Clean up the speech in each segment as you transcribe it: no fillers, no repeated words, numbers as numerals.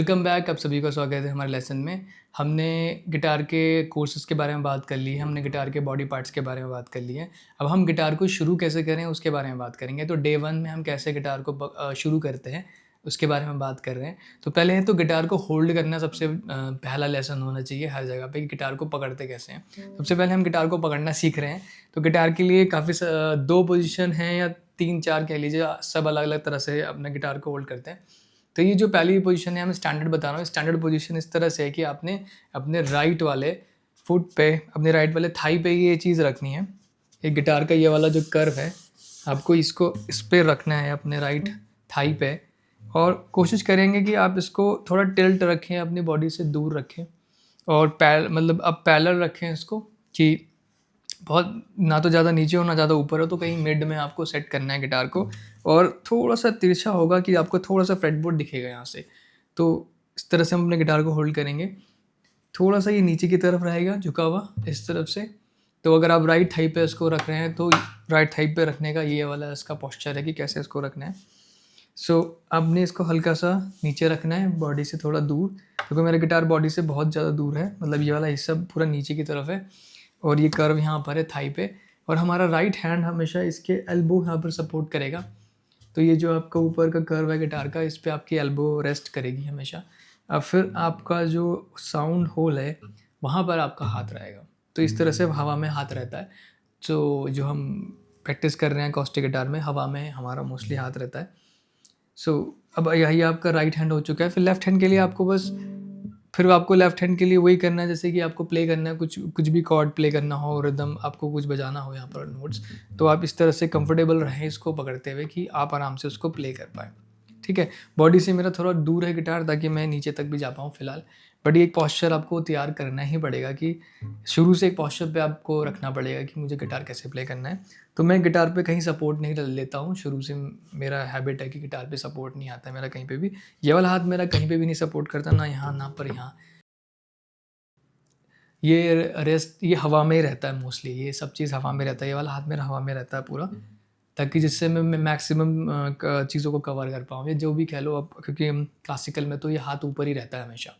Welcome back. आप सभी का स्वागत है हमारे लेसन में। हमने गिटार के कोर्सेज़ के बारे में बात कर ली है, हमने गिटार के बॉडी पार्ट्स के बारे में बात कर ली है। अब हम गिटार को शुरू कैसे करें उसके बारे में बात करेंगे। तो डे 1 में हम कैसे गिटार को शुरू करते हैं उसके बारे में बात कर रहे हैं। तो पहले तो गिटार को होल्ड करना सबसे पहला लेसन होना चाहिए हर जगह पे कि गिटार को पकड़ते कैसे हैं। सबसे पहले हम गिटार को पकड़ना सीख रहे हैं। तो गिटार के लिए काफ़ी 2 पोजीशन हैं या 3-4 कह लीजिए, सब अलग-अलग तरह से अपने गिटार को होल्ड करते हैं। तो ये जो पहली पोजीशन है, मैं स्टैंडर्ड बता रहा हूँ। स्टैंडर्ड पोजीशन इस तरह से है कि आपने अपने राइट वाले फुट पे, अपने राइट वाले थाई पे ये चीज़ रखनी है। ये गिटार का ये वाला जो कर्व है, आपको इसको इस पे रखना है अपने राइट थाई पे, और कोशिश करेंगे कि आप इसको थोड़ा टिल्ट रखें, अपनी बॉडी से दूर रखें, और मतलब अब पैरेलल रखें इसको कि बहुत ना तो ज़्यादा नीचे हो ना ज़्यादा ऊपर हो, तो कहीं मिड में आपको सेट करना है गिटार को। और थोड़ा-सा तिरछा होगा कि आपको थोड़ा-सा फ्रेटबोर्ड दिखेगा यहाँ से। तो इस तरह से हम अपने गिटार को होल्ड करेंगे। थोड़ा-सा ये नीचे की तरफ रहेगा झुका हुआ इस तरफ से। तो अगर आप राइट थाई पे इसको रख रहे हैं तो राइट थाई पे रखने का ये वाला इसका पोस्चर है कि कैसे इसको रखना है। सो आपने इसको हल्का-सा नीचे रखना है बॉडी से थोड़ा दूर, क्योंकि मेरा गिटार बॉडी से बहुत ज़्यादा दूर है। मतलब ये वाला हिस्सा पूरा नीचे की तरफ है और ये कर्व यहाँ पर है थाई पे, और हमारा राइट हैंड हमेशा इसके एल्बो यहाँ पर सपोर्ट करेगा। तो ये जो आपका ऊपर का कर्व है गिटार का, इस पे आपकी एल्बो रेस्ट करेगी हमेशा। अब फिर आपका जो साउंड होल है वहाँ पर आपका हाथ रहेगा। तो इस तरह से हवा में हाथ रहता है। तो जो हम प्रैक्टिस कर रहे हैं अकॉस्टिक गिटार में, हवा में हमारा मोस्टली हाथ रहता है। अब यही आपका राइट हैंड हो चुका है। फिर लेफ्ट हैंड के लिए आपको लेफ्ट हैंड के लिए वही करना है, जैसे कि आपको प्ले करना है, कुछ भी कॉर्ड प्ले करना हो, रिदम आपको कुछ बजाना हो यहाँ पर नोट्स, तो आप इस तरह से कंफर्टेबल रहें इसको पकड़ते हुए कि आप आराम से उसको प्ले कर पाएँ। ठीक है, बॉडी से मेरा थोड़ा दूर है गिटार ताकि मैं नीचे तक भी जा पाऊँ फ़िलहाल। बट ये एक पोस्चर आपको तैयार करना ही पड़ेगा कि शुरू से एक पोस्चर पे आपको रखना पड़ेगा कि मुझे गिटार कैसे प्ले करना है। तो मैं गिटार पे कहीं सपोर्ट नहीं लेता हूँ। शुरू से मेरा हैबिट है कि गिटार पे सपोर्ट नहीं आता है मेरा कहीं पे भी। ये वाला हाथ मेरा कहीं पे भी नहीं सपोर्ट करता, ना यहाँ ना पर यहाँ। ये हवा में ही रहता है मोस्टली, ये सब चीज़ हवा में रहता है। ये वाला हाथ मेरा हवा में रहता है पूरा, ताकि जिससे मैं मैक्सिमम चीज़ों को कवर कर पाऊँ, या जो भी कह लो अब, क्योंकि क्लासिकल में तो ये हाथ ऊपर ही रहता है हमेशा।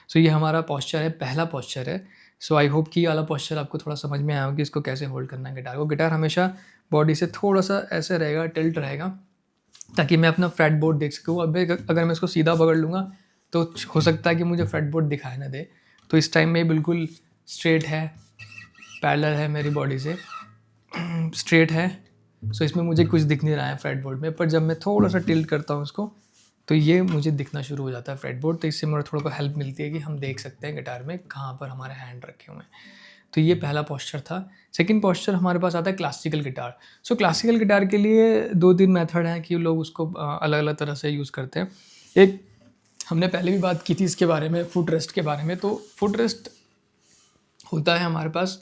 सो ये हमारा पोस्चर है, पहला पोस्चर है। सो आई होप कि ये वाला पोस्चर आपको थोड़ा समझ में आया हो कि इसको कैसे होल्ड करना है गिटार को। गिटार हमेशा बॉडी से थोड़ा-सा ऐसे रहेगा, टिल्ट रहेगा, ताकि मैं अपना फ्रेटबोर्ड देख सकूँ। अब अगर मैं इसको सीधा पकड़ लूँगा तो हो सकता है कि मुझे फ्रेटबोर्ड दिखाई ना दे। तो इस टाइम में बिल्कुल स्ट्रेट है, पैरेलल है मेरी बॉडी से, स्ट्रेट है। सो इसमें मुझे कुछ दिख नहीं रहा है फ्रेटबोर्ड में, पर जब मैं थोड़ा-सा टिल्ट करता हूँ इसको, तो ये मुझे दिखना शुरू हो जाता है फ्रेटबोर्ड। तो इससे मुझे थोड़ा को हेल्प मिलती है कि हम देख सकते हैं गिटार में कहाँ पर हमारे हैंड रखे हुए हैं। तो ये पहला पोस्चर था। सेकंड पोस्चर हमारे पास आता है क्लासिकल गिटार। सो क्लासिकल गिटार के लिए 2-3 मेथड हैं कि लोग उसको अलग-अलग तरह से यूज़ करते हैं। एक हमने पहले भी बात की थी इसके बारे में, फुट रेस्ट के बारे में। तो फुट रेस्ट होता है हमारे पास।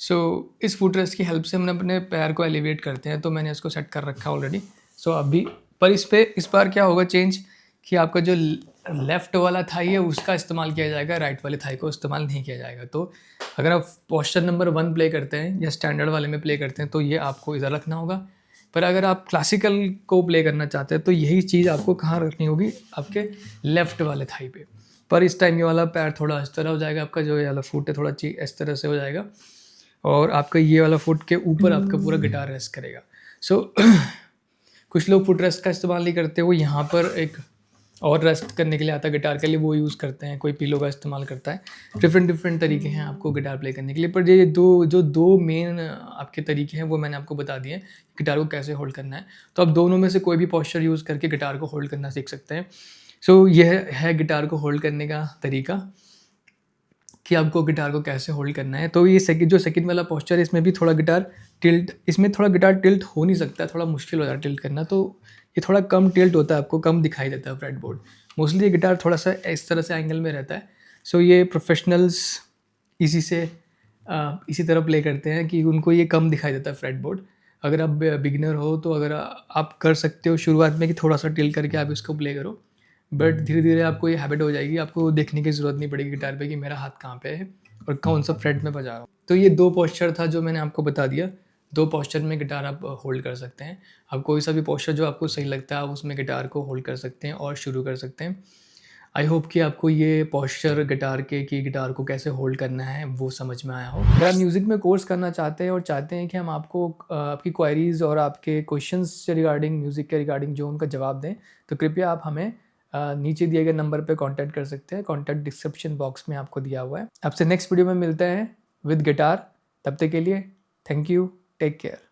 इस फुट रेस्ट की हेल्प से हम अपने पैर को एलिवेट करते हैं। तो मैंने इसको सेट कर रखा है ऑलरेडी। अभी पर इस बार क्या होगा चेंज, कि आपका जो लेफ़्ट वाला थाई है उसका इस्तेमाल किया जाएगा, राइट वाले थाई को इस्तेमाल नहीं किया जाएगा। तो अगर आप पोस्चर नंबर 1 प्ले करते हैं या स्टैंडर्ड वाले में प्ले करते हैं तो ये आपको इधर रखना होगा। पर अगर आप क्लासिकल को प्ले करना चाहते हैं तो यही चीज़ आपको कहाँ रखनी होगी, आपके लेफ़्ट वाले थाई पे। पर इस टाइम ये वाला पैर थोड़ा इस तरह हो जाएगा, आपका जो ये वाला फुट है थोड़ा इस तरह से हो जाएगा, और आपका ये वाला फुट के ऊपर आपका पूरा गिटार रेस्ट करेगा। कुछ लोग फुट रेस्ट का इस्तेमाल नहीं करते, वो यहाँ पर एक और रेस्ट करने के लिए आता है गिटार के लिए, वो यूज़ करते हैं। कोई पिलो का इस्तेमाल करता है। डिफरेंट तरीके हैं आपको गिटार प्ले करने के लिए, पर ये दो मेन आपके तरीके हैं वो मैंने आपको बता दिए हैं गिटार को कैसे होल्ड करना है। तो आप दोनों में से कोई भी पोस्चर यूज़ करके गिटार को होल्ड करना सीख सकते हैं। यह है गिटार को होल्ड करने का तरीका कि आपको गिटार को कैसे होल्ड करना है। तो ये जो सेकंड वाला पोस्चर है, इसमें थोड़ा गिटार टिल्ट हो नहीं सकता है, थोड़ा मुश्किल हो जाता है टिल्ट करना। तो ये थोड़ा कम टिल्ट होता है, आपको कम दिखाई देता है फ्रेटबोर्ड। मोस्टली ये गिटार थोड़ा सा इस तरह से एंगल में रहता है। ये प्रोफेशनल्स इसी तरह प्ले करते हैं कि उनको ये कम दिखाई देता है फ्रेटबोर्ड। अगर आप बिगिनर हो तो अगर आप कर सकते हो शुरुआत में कि थोड़ा सा टिल्ट करके आप इसको प्ले करो, बट धीरे-धीरे आपको ये हैबिट हो जाएगी। आपको देखने की ज़रूरत नहीं पड़ेगी गिटार पे कि मेरा हाथ कहाँ पे है और कौन सा फ्रेट में बजा रहा हूँ। तो ये 2 पोस्चर था जो मैंने आपको बता दिया। 2 पोस्चर में गिटार आप होल्ड कर सकते हैं। आप कोई सा भी पोस्चर जो आपको सही लगता है आप उसमें गिटार को होल्ड कर सकते हैं और शुरू कर सकते हैं। आई होप कि आपको ये पोस्चर गिटार के कि गिटार को कैसे होल्ड करना है वो समझ में आया हो। अगर आप म्यूज़िक में कोर्स करना चाहते हैं और चाहते हैं कि हम आपको आपकी क्वेरीज़ और आपके क्वेश्चंस से रिगार्डिंग म्यूज़िक के रिगार्डिंग जो उनका जवाब दें, तो कृपया आप हमें नीचे दिए गए नंबर पे कांटेक्ट कर सकते हैं। कांटेक्ट डिस्क्रिप्शन बॉक्स में आपको दिया हुआ है। आपसे नेक्स्ट वीडियो में मिलते हैं विद गिटार। तब तक के लिए थैंक यू, टेक केयर।